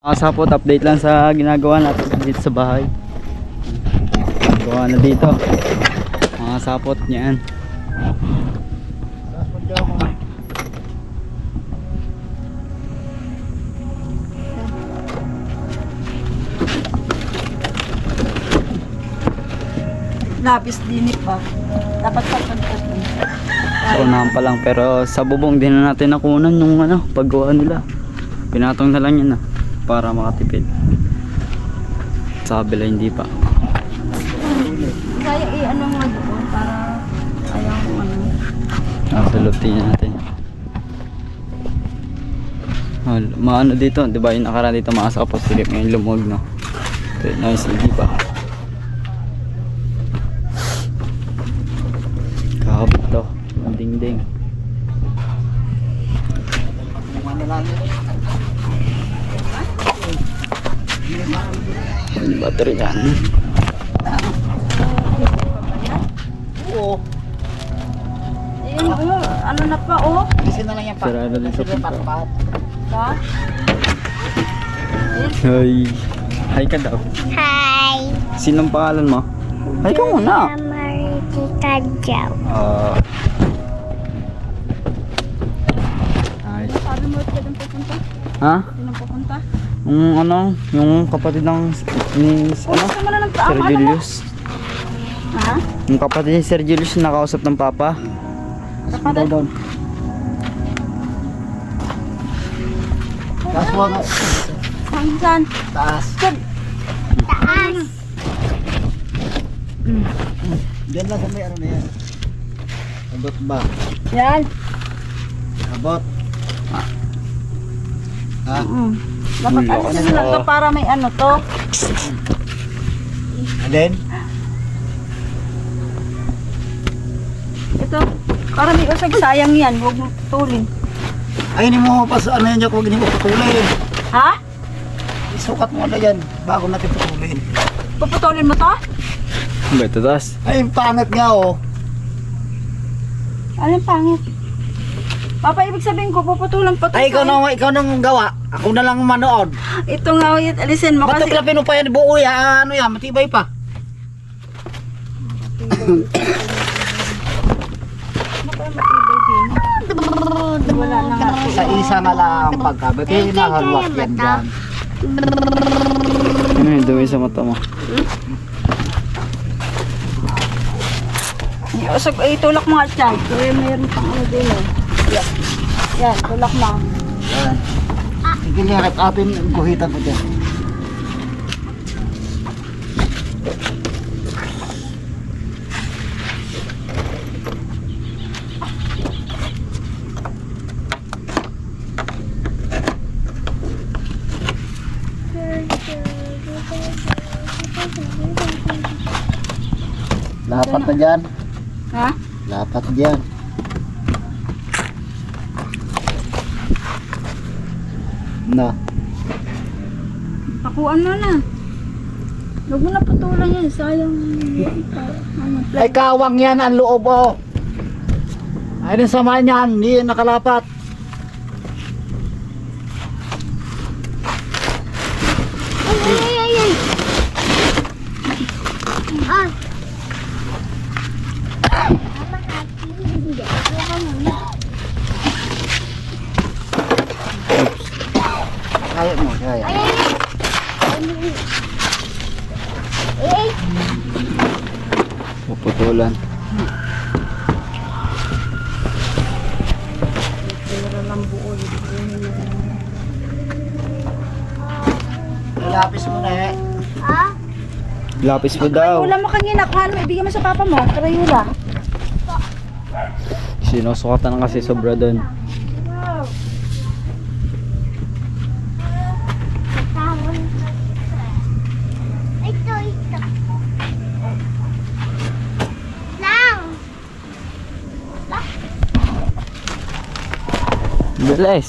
Sapot, update lang sa ginagawa natin dito sa bahay. Gawa na dito. Mga sapot niyan. Lapis dinit ba? Dapat pagpagpag. So unahan pa lang, pero sa bubong din na natin nakunan yung paggawa nila. Pinatong na lang yan para makatipid. Sa kabila hindi pa. Kaya i-ano nga doon para ayaw Salutin natin. Maano dito, di ba yung nakaraan dito maasa po silip ngayon lumog, no? Okay, nice, hindi pa. Kahapon to, ang dingding. Yung battery yan. Oo. Ayun, ano na pa Kasi na lang yan pa. Sarado din sa pinto. Ha? Hi. Hi ka daw. Hi, Sinong pangalan mo? Hi ka muna. Marikita Jow. Nice. Sabi mo ito doon pupunta? Ha? Sino pupunta? Yung kapatid ng ni Gusto mo na ng Sir Julius. Ha? Yung kapatid ni Sir Julius na nakausap ng papa. Kapatid? Taas mo nga. Hanggang? Taas. Taas. Diyan lang sa may ano na yan. Abot ba? Yan. Abot. Ha? Dapat Ulo. alisin lang to para may ano to. Alin? Ito. Para may usag sayang yan. Huwag mo tulin. Ay, hindi mo pa sa ano yan. Huwag hindi mo putulin. Ha? Isukat mo na yan bago natin putulin. Puputulin mo to? Ba ito taas? Ay, yung pangit nga oh. Anong pangit? Papa, ibig sabihin ko, puputulan pa to. Ay, ikaw nang gawa. Ako na lang manood. Ito nga, yun, alisin mo kasi. Ba't na pinupayan buo yan? Ano yan? Matibay pa. Wala na nga. Sa isa na lang pagkabit. Eh, nahalwak yan dyan. Ano yung dumi sa mata mo? Usag, ay, tulak mo at yan. Kaya mayroon pang ano din eh. Yan. Yan, tulak mo. Yan. Sige niya, rep atin. Guhitan ko dyan. Lapat na dyan. Ha? Lapat dyan. Na. Pakuan mo na. Huwag mo na putulan yan. Sayang. Ano, Ay kawang yan ang loob oh. Ay din sama niyan, hindi yan nakalapat. Ay. Ah. Kaya mo, kaya. Puputulan. Lapis mo na eh. Ah. Lapis mo daw. Wala mo kang inakuhan mo. Ibigay mo sa papa mo. Karayula. Sinusukatan na kasi sobra doon. Ito. Lang. Bilis.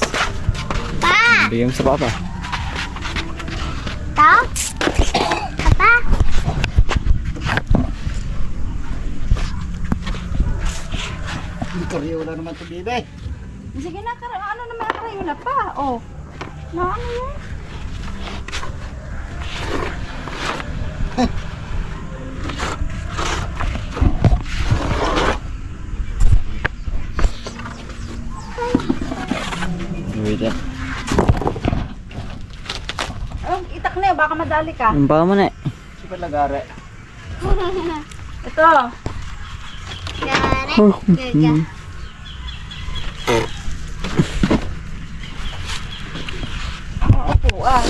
Pa. Bigyan mo sa papa. Tao. Papa. Karyola naman ito, bibe. Sige na, ano naman ang karayula pa. Oh. Na ano yan? na yun, baka madali ka. Yung pa mo na eh. Si Palagare. Ito. Gare. Oh. Gaga. Upuan.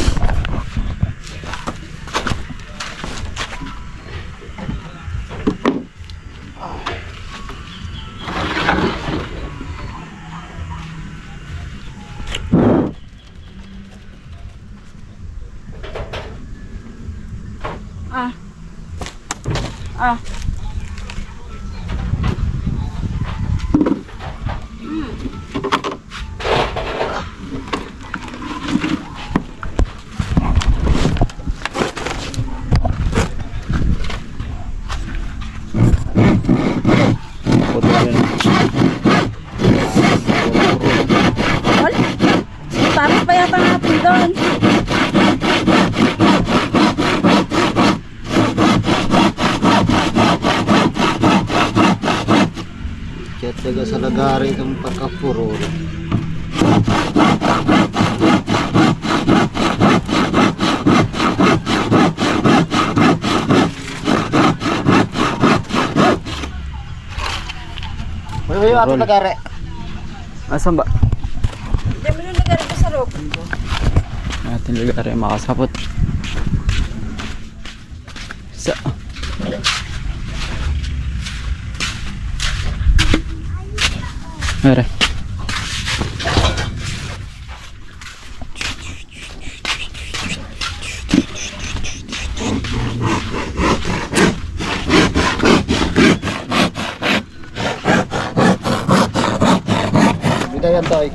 Ah. Ah. Putol yun. Wal. Tapos pa yata natin doon. Kaya taga sa Lagare itong pagkapuro. Uy, ato Lagare. Asan ba? Diyan mo nung nagari ko sa rope. Ating lugar ay makasapot. Sa... Mere. Bidayan tayo.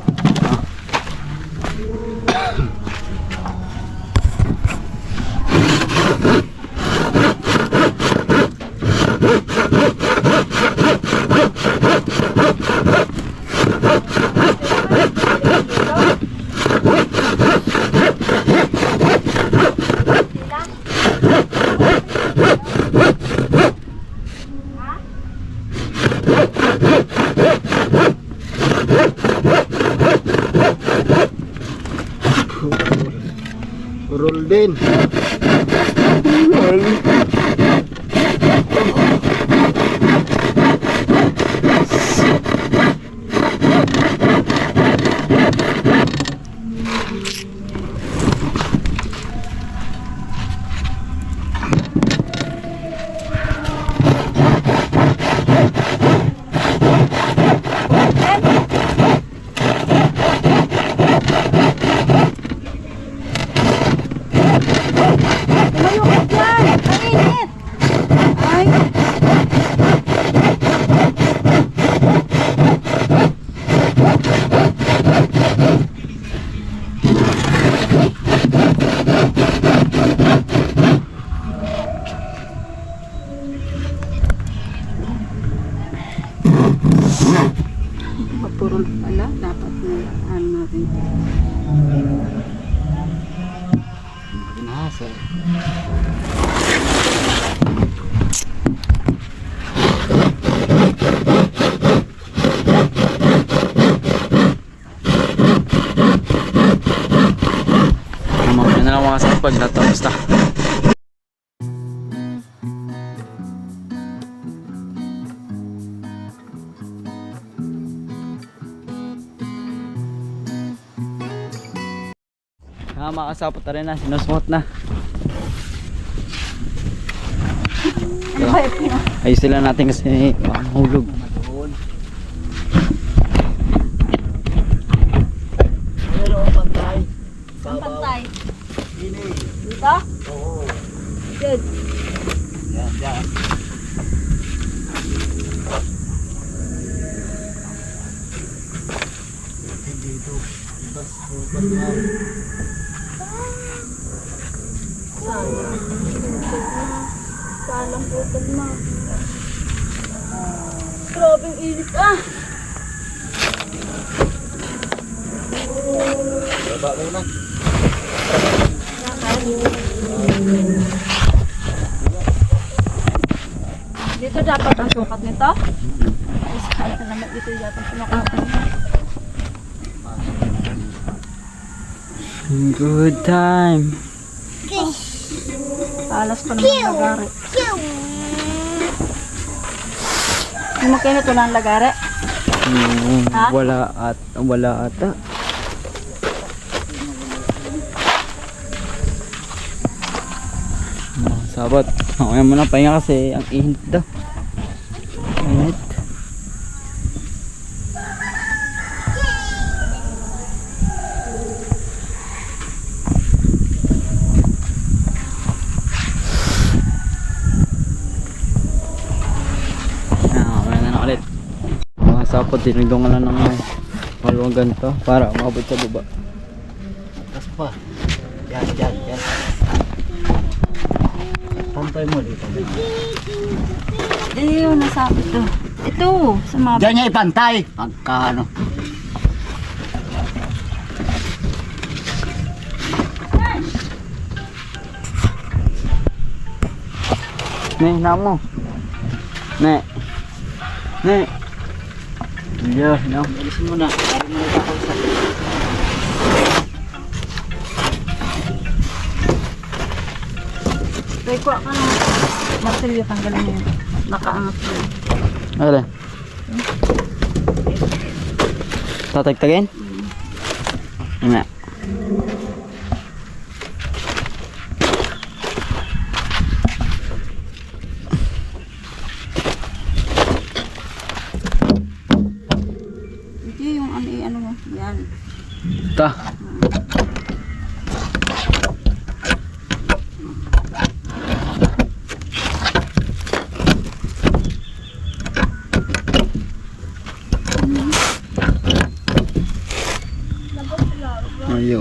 Roll din. Tumayo ka dyan. Ang init. Ay. Mapurol pala. Dapat na ano natin. Nasa. Mamaya na lang makasapot pag natapos na. Makasapot na rin na, sinusmot na. Ano ba yun? Ayos sila natin kasi mahulog. Meron pantay. Ang pantay. Ini. Dito? Oo. Good. Yan, yan. Dito. Bukas na. Salang putol mo. Grabe ang init ah. Baba muna. Dito dapat ang sukat nito. Ay, sakal na naman dito dapat sumakat nito. Good time. Fish. Alas pa naman lagari. Yung magkano ito lang lagari? Ha? Wala ata. Sabot. Okay mo na pahinga kasi ang init daw. Init. Okay na ulit. Mga sapot, tinigdong ka na ng malawang ganito para umabot sa baba. Tas pa. Yan. Pantay mo dito. Yun, nasa ito. Ito, sa mga... Diyan niya ipantay. Pagka ano. Ne, namo. Ne. Yeah, no. Alisin mo na. Para mo na ipakausap. Tay, kuha ka ng martilyo, tanggalin mo yun. Nakaangat mo yun. Ano? Tatagtagin? Ano? Hindi yung ano mo. Yan. Ta. Ayaw.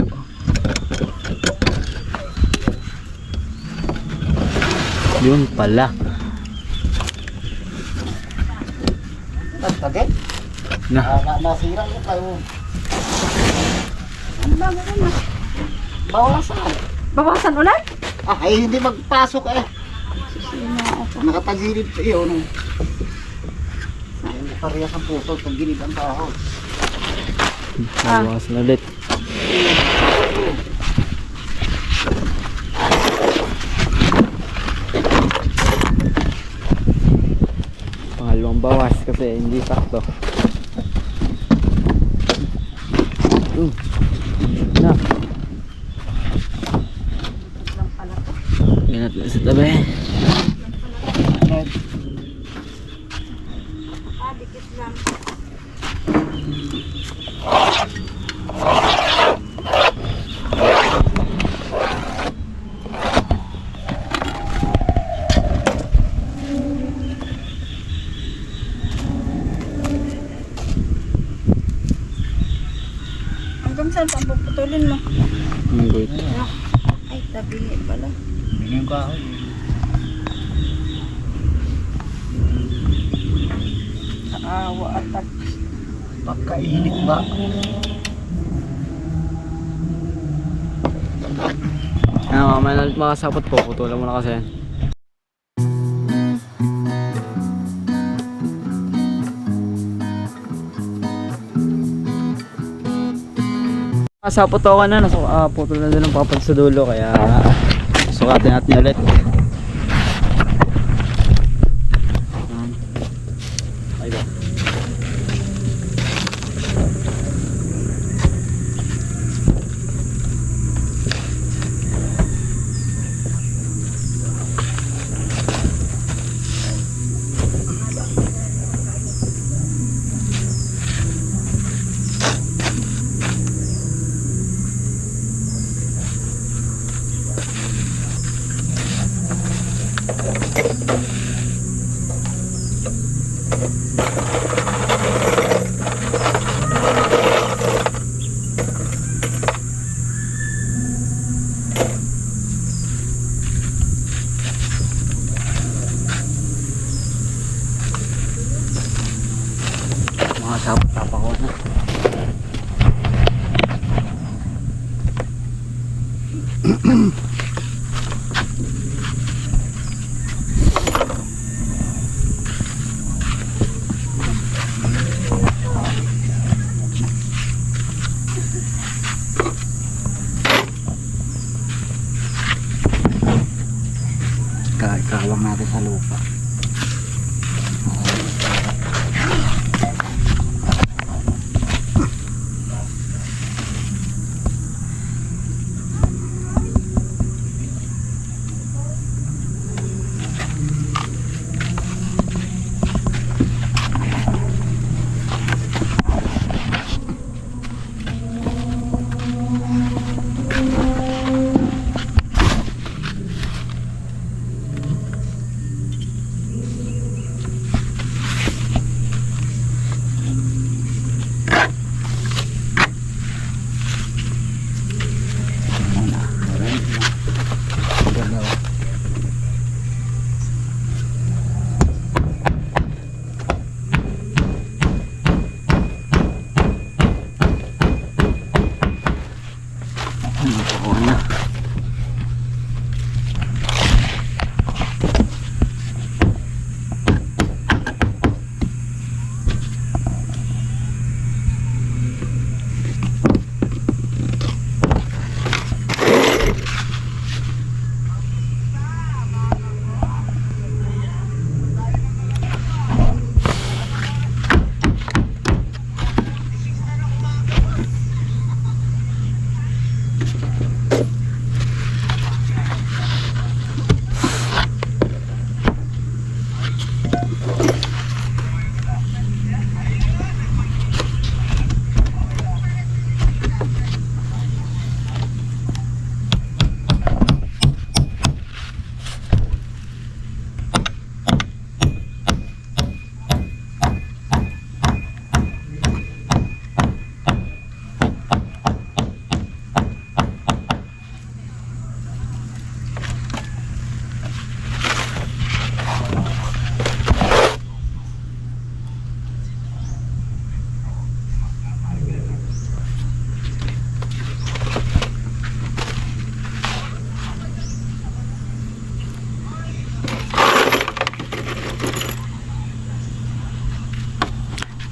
Yun pala. Tagtagin. Na. Nasira mo kayo. Ano ba, meron na? Bawasan. Bawasan ulit? Ay hindi magpasok eh. Sino ako? Nakatagilid pa iyo. No? Parehas ang puso. Tagilid ang tao. Bawas na ulit. Pangalawang bawas kasi hindi sakto. Na. Lang pala to. Ganat na sa tabi. Dikit lang. Hanggang saan pa ang puputulin mo? Ang good. Ay, tabi pala. Bigyan ko ako. Naawa at Pagkainit ba? Mamaya na ulit mga sapot po. Putulan mo na kasi. Sapot ako na. Putol na din ang papad sa dulo. Kaya sukatin natin ulit. Ayun. natin sa lupa.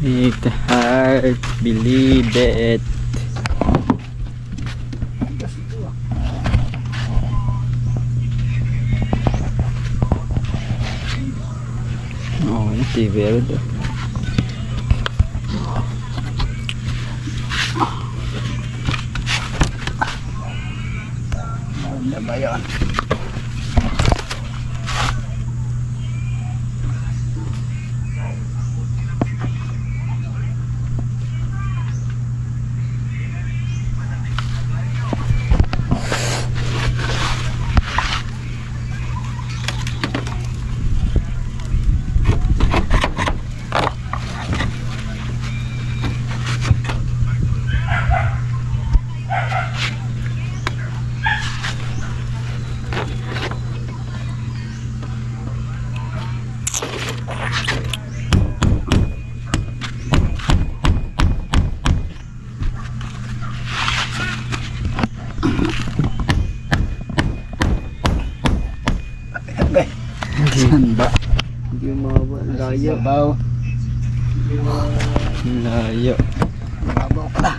Make the heart believe it. Oh, yung TV ito. Ano ba yan? Saan ba? Hindi umaba. Layo. Sabaw. Layo. Sabaw pala.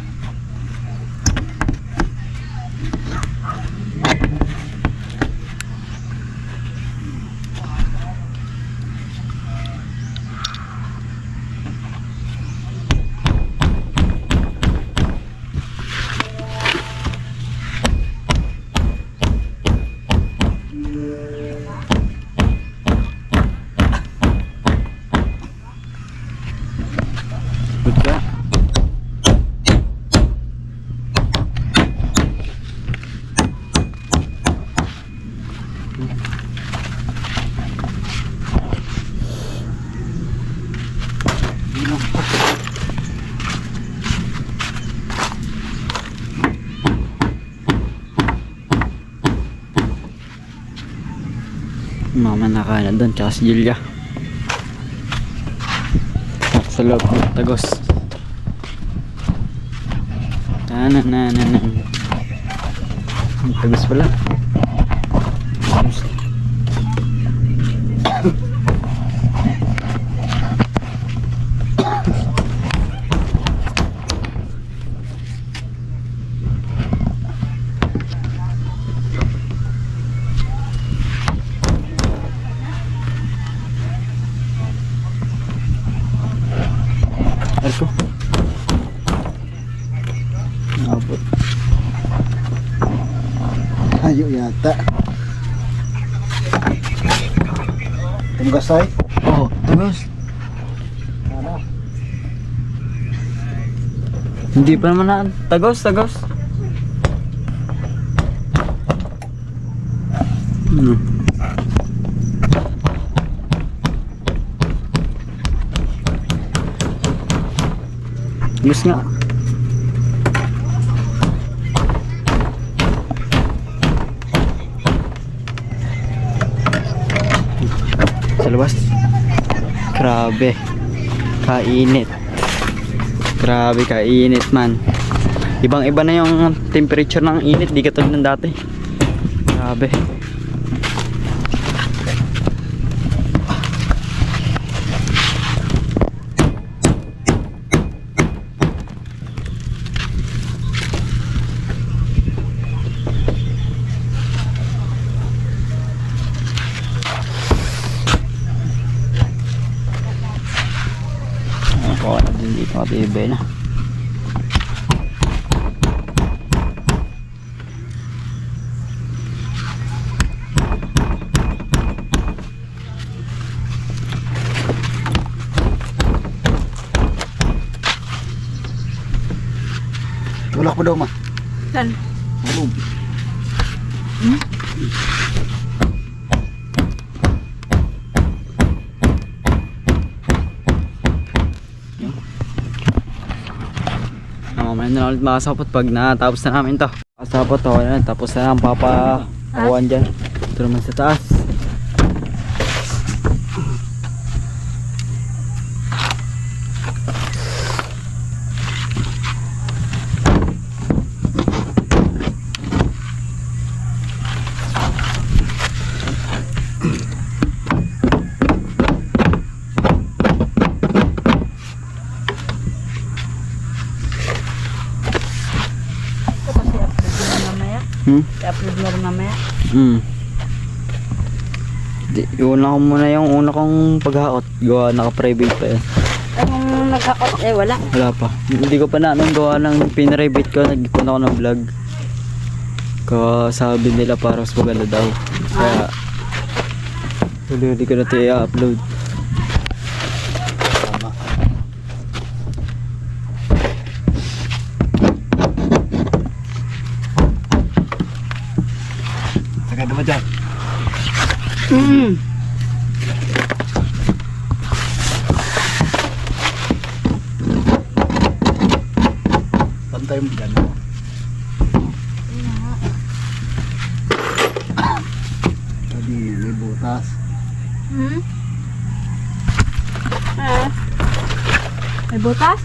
Good ka? Mama nakain na doon, tsaka si Julia. At sa loob ng tagos. Nanananan. Ang tagos pala. Layo yata. Tunggasay. Oh, tagos. Ano? Hindi pa naman na. Tagos. Hmm. Tagos nga. Sa labas. Grabe. Kainit. Grabe kainit man. Ibang iba na yung temperature ng init. Di katulad ng dati. Grabe. Ako na din dito matibay na. Tulak mo daw ma. Saan? Bulog. Mamaya na ulit makasapot pag natapos na namin to. Makasapot to, yan, tapos na ang papakuhan dyan. Ito naman sa taas. Kasi upload mo mamaya. I-upload mo rin mamaya. Iuna ko muna yung una kong paghaot. Gawa naka-private pa yan. Ay, kung nagkakot, wala. Wala pa. Hindi ko pa na anong gawa ng pinrivate ko. Nag-ipon ako ng vlog. Sabi nila para mas maganda daw. Kaya huli ko na ito i-upload. Tama. Sagad naman dyan. Pantay mo dyan. Tadi may butas. May butas?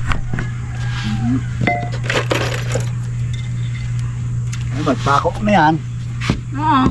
Ay, magpako na yan. Oo.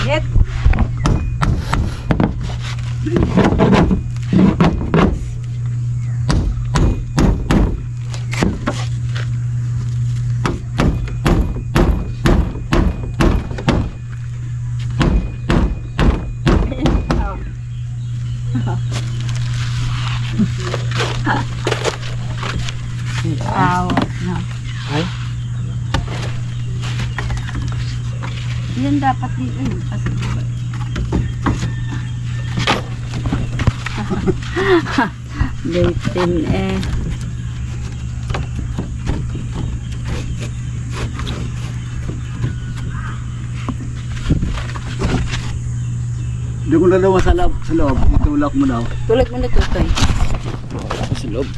Hit. Awat na. Ay? Yan dapat dito. Kasi Dating eh. Hindi ko na naman sa loob. Itulak mo daw. Tulad mo na tutoy. Sa loob.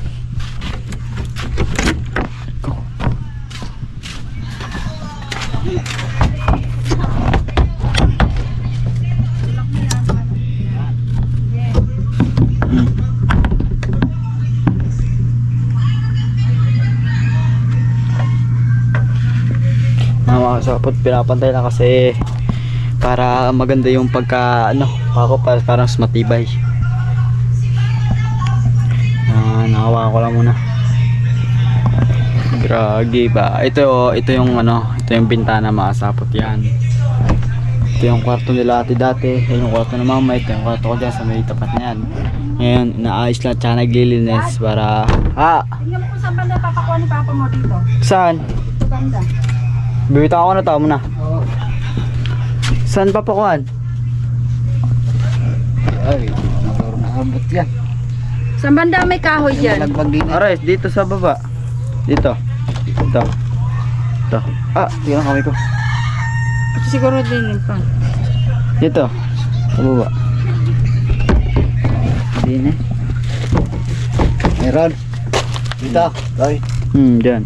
Mga sapot, pinapantay lang kasi para maganda yung pagka pako parang mas matibay. Nakawa ko lang muna. Gragi ba? Ito yung ito yung bintana, mga sapot yan. Ito yung kwarto nila ate dati. Ito yung kwarto ng mama. Ito yung kwarto ko dyan sa may tapat na yan. Ngayon, naayos lang tsaka naglilinis para Tingnan mo kung saan banda papakuha ni Papa mo dito. saan? Ito banda. Bibitaw ko na tao muna. Oo. Saan papakuhan? Ay, nakaroon yan. Saan banda may kahoy dyan? Lagbag din. Ares, dito sa baba. Dito. Ito. Tingnan kami ko. Ito siguro din yung pan. Dito. Sa baba. Hindi na. Meron. Dito. Ay. Dyan.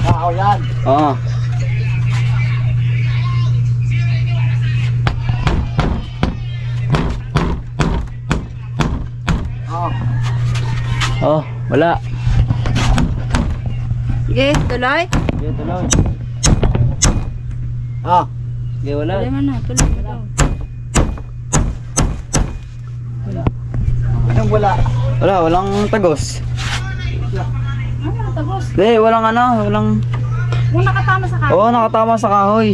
Tao yan. Oo. Oh. Wala. Sige, tuloy. Sige, tuloy. Sige, wala. Tuloy mo na, tuloy. Anong wala? Walang tagos. Ano, tagos? Hindi, walang Kung nakatama sa kahoy. Oo, nakatama sa kahoy.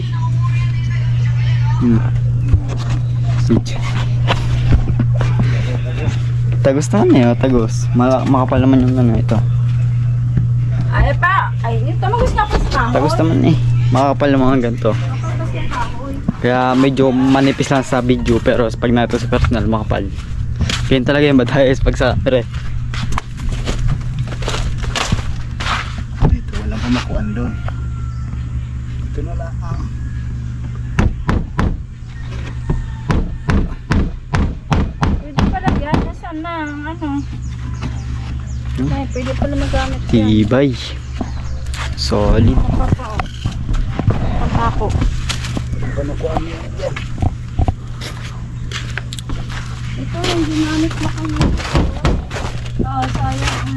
Tagos naman tagos. Makapal naman yung ito. Ay pa, yung tumagos nga pa sa kahoy. Tagos naman makakapal ng mga ganito. Nakapal sa kahoy. Kaya medyo manipis lang sa video, pero pag nato sa personal makapal. Ganyan talaga yung badayas pag sa Dito, walang kumakuan doon. Ito na lang. Pwede pala yan, nasaan na, Ay, pwede pala magamit yan. tibay. Solid. Papao. Papako. Panukuan niya yan. Ito yung ginamit na kami. Oo, sayang.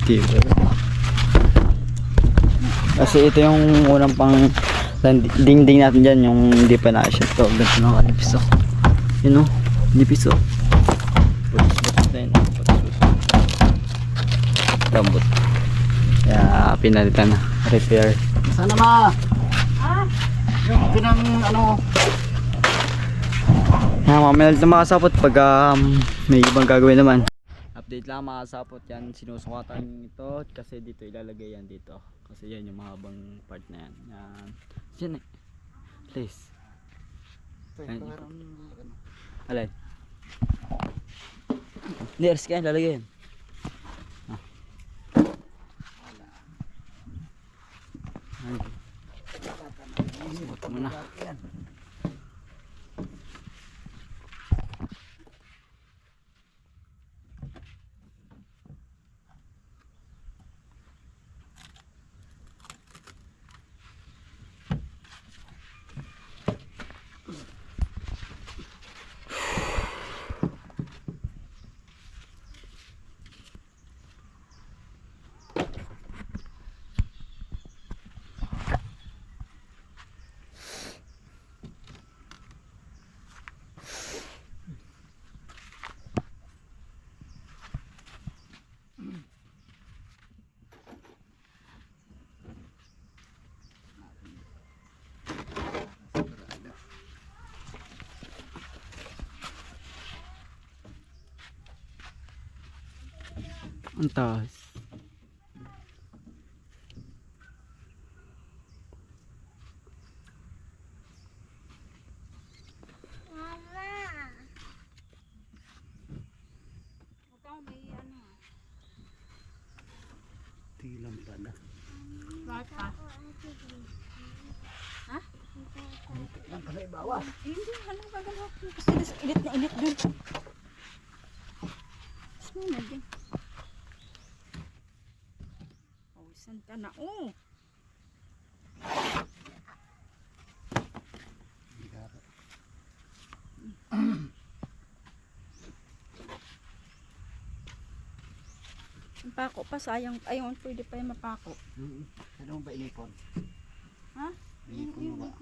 Tibay. Kasi ito yung unang pang dingding natin dyan, yung hindi pa na-shot to. Ganito na kanipis yun nipis putus-putus na yun. Lambot. Kaya pinalitan na. Repair. Sana ma. Ah, Yung pinang Mamaya ulit na mga sapot pag may ibang gagawin naman. Update lang mga sapot, yan sinusukatan ito kasi dito ilalagay yan dito. Kasi yan yung mahabang part na yan. Yan please. Alay. Hindi, aras ka yan, lalagay yan. Suot mo na. Ang taas. Tilang pala. bakit pa? Ha? Bawas. Hindi, anong gagawin ko? Kasi init na init dun. Sumunod din. Pawisan ka na. Oh! Ang pako pa, sayang. Ayaw, pwede pa yung mapako. Ano ba inipon? Ha? Inipon mo ba?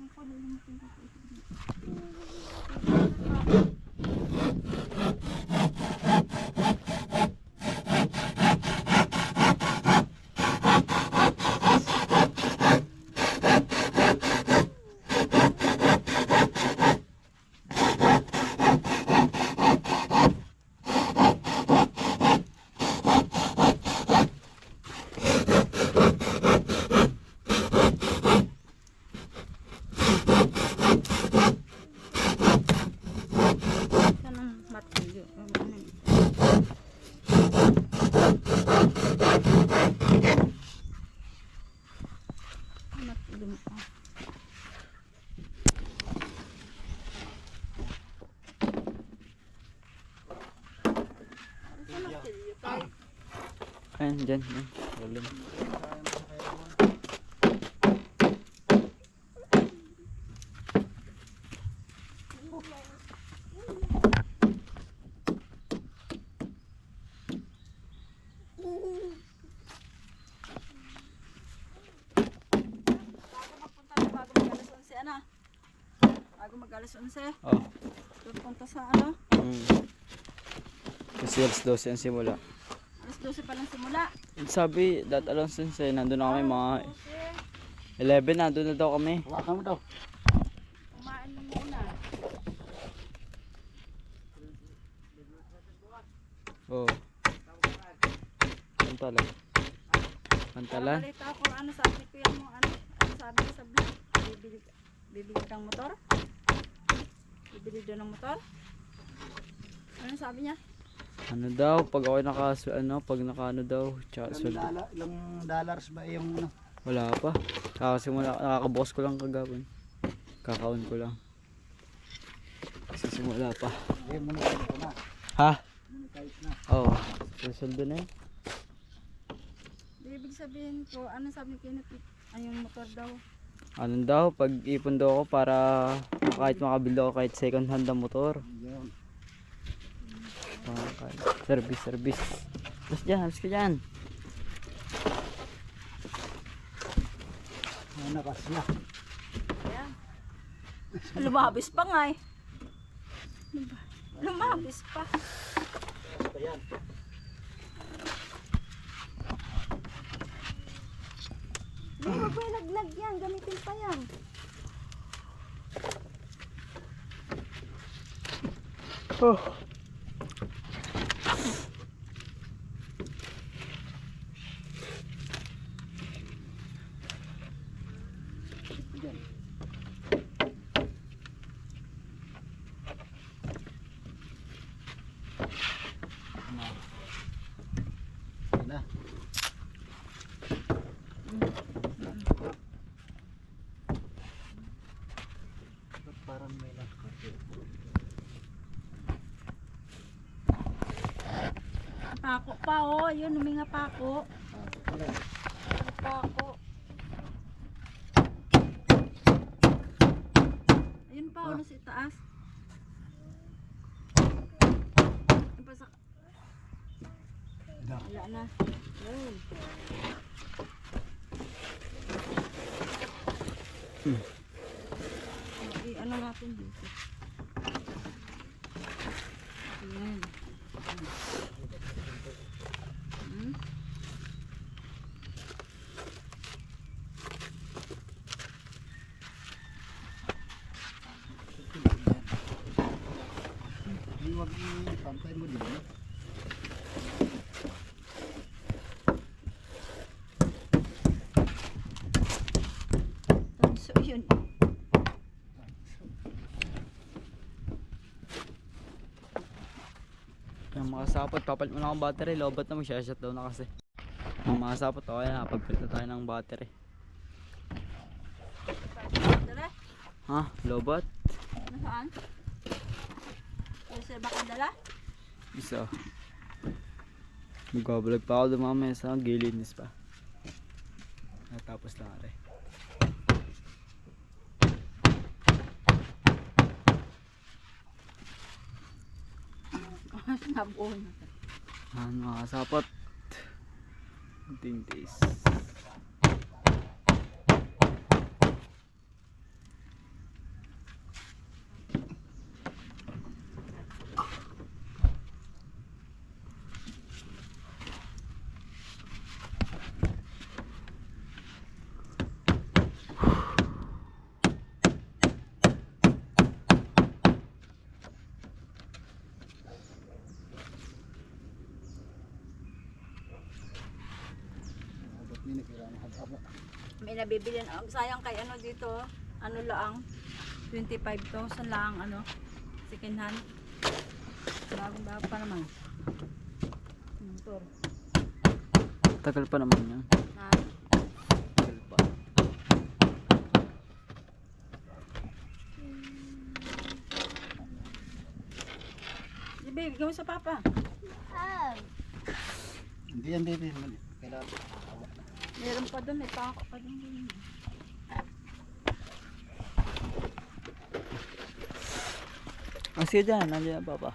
Yan ang matilyo. Matilyo pa. Matilyo tayo. Ayan, dyan. Yan. Rolling. Bago mag-alas 11, ano? Bago mag-alas 11, Oh. pupunta sa ano? Kasi alas 12 ang simula. Alas 12 pa lang simula. Sabi, that alas 11, nandun na kami mga 11, nandun na daw kami. Hawakan mo daw. Kumain mo muna. Oh. Pantalan. Pantalan? Balita ako, ano sabi ko yan mo, ano sabi ko sa vlog? Bibili kang motor? Bibili doon ng motor? Ano sabi niya? Ano daw, pag ako pag nakaano daw, tsaka sweldo. Ilang dollars ba yung ano? Wala pa. Kakasimula, nakakabukas ko lang kagawin. Kakaon ko lang. Kasi simula pa. Hindi mo na na. Ha? Monetize na. Oo. Sweldo na yun. Di ibig sabihin ko, ano sabi ni Kenneth? Ay, yung motor daw. Ano daw, pag ipon daw ako para kahit makabili ako kahit second hand na motor. Yun. Service. Tapos dyan, halos ka dyan. Nakas na. Ayan. Lumabis pa nga eh. Lumabis pa. Ayan. Di ba ba naglag yan? Gamitin pa yan. Oh. Ayan na. Parang may nakakati. Pako pa oh. Ayun, huminga pako. Pako. Ayun pa oh, nasa itaas. Ayun pa sa... Wala na. Ayun. Ano natin dito? Ayan. Huwag i-pantay mo dito. So yun. Yung mga sapot, papalit mo na akong battery. Lobat na mag-shutdown na kasi. Yung mga sapot, okay na. Pagpalit na tayo ng battery. Dala. Ha? Lobat? Saan? Kasi baka dala? Isa. Magbabalag pa ako doon mamaya sa gilinis pa. Natapos lang rin. Nabuo na. Mga kasapot. Kunting days. May nabibilin. Sayang kay ano dito. Ano lang. 25,000 lang ano. Second hand. Bagong-bago pa naman. Motor. Tagal pa naman yan. Na. Tagal pa. Di babe, gawin sa papa. Hindi yan, baby. Kailangan. Meron pa doon. May pako pa doon. Ang sige dyan. Nandiyan na papa.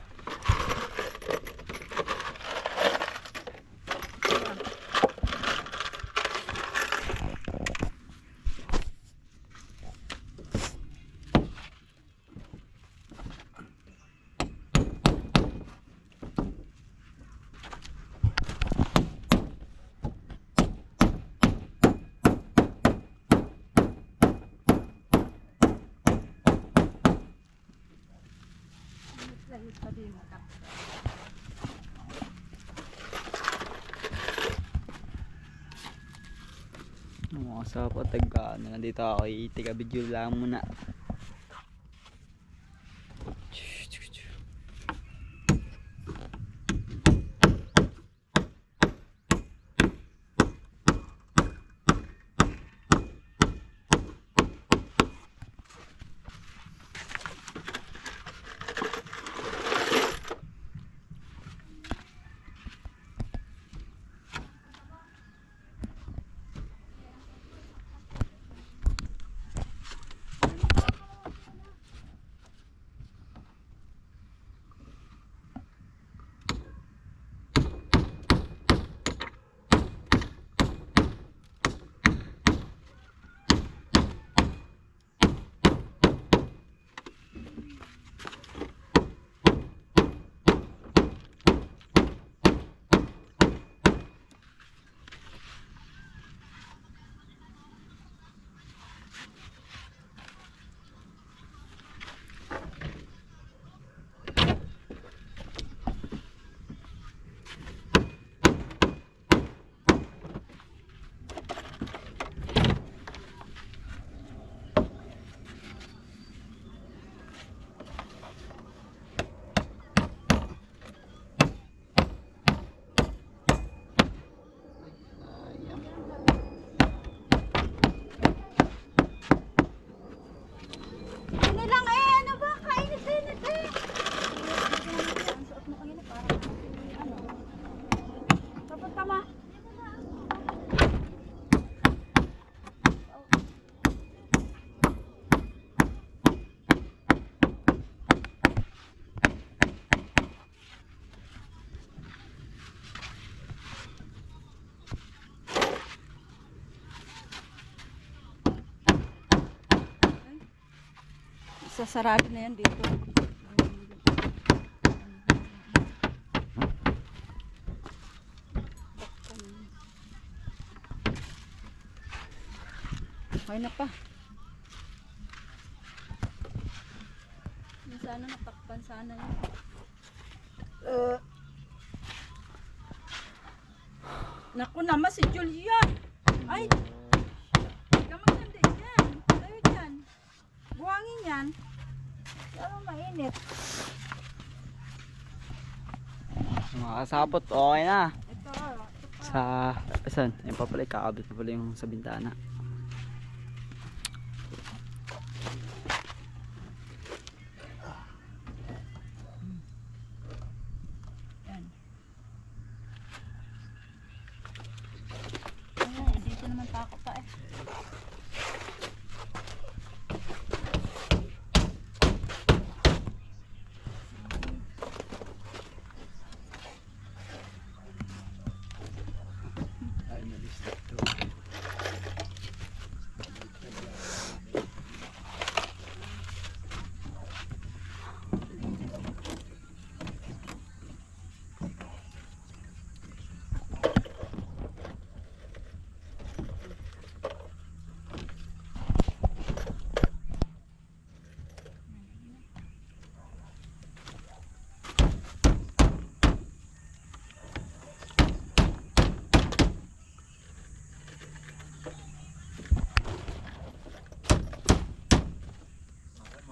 Lagi pa din. Mga kasapot. Nandito ako. Itika video lang muna. Sasarado na yan dito. Okay na pa. Sana natakpan sana yun. Naku naman si Julia. Ay! Gamang nandi yan. Tayo dyan. Buhangin yan. Pero mainit. Mga kasapot. Okay na. Ito. Sa saan? Yung pa pala, kakabit pa pala yung sa bintana.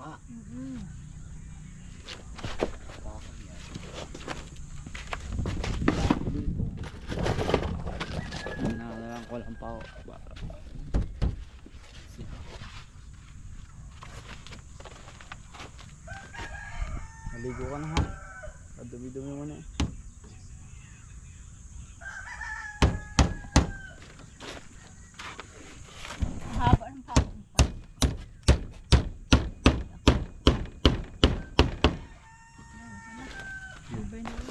baha. Nanalang ko lang pa ako. Maligo ka na ha. Dumi-dumi mo na eh. Haba ng pawang pa.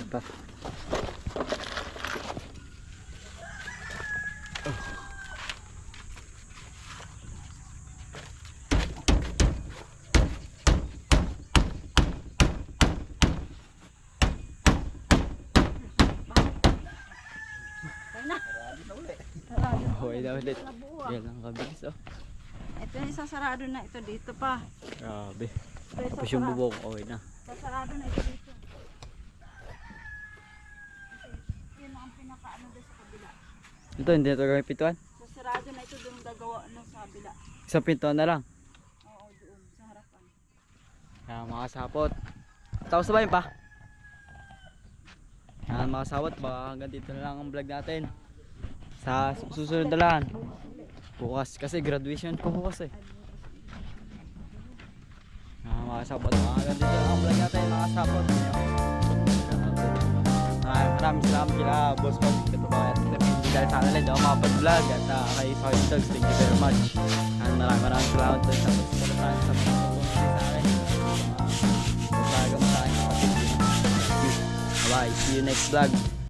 Ito. Kaya na. Okay na ulit. Yan lang kabilis oh. Ito yung sasarado na ito dito pa. Grabe. Ito yung Tapos yung bubong okay na. Sasarado na ito dito. Yun ang pinakaano doon sa kabila. Ito hindi na ito gawin pintuan. Sasarado na ito doon gagawa na sa kabila. Isang pintuan na lang. Oo, doon sa harapan. Kaya mga sapot. Tapos na ba yun pa? Yan mga sapot. Baka hanggang dito na lang ang vlog natin. Sa susunod na lang. Bukas. Kasi graduation ko bukas eh. Yan mga sapot. Hanggang dito na lang ang vlog natin mga sapot. Maraming salamat kila Boss Bob. Katubayan at hindi dahil sa kanila. Hindi ako makapag-vlog. At kay Soy Dogs. Thank you very much. Maraming salamat doon sa pagsusulat sa pagsusulat sa akin. Bye. See you next vlog.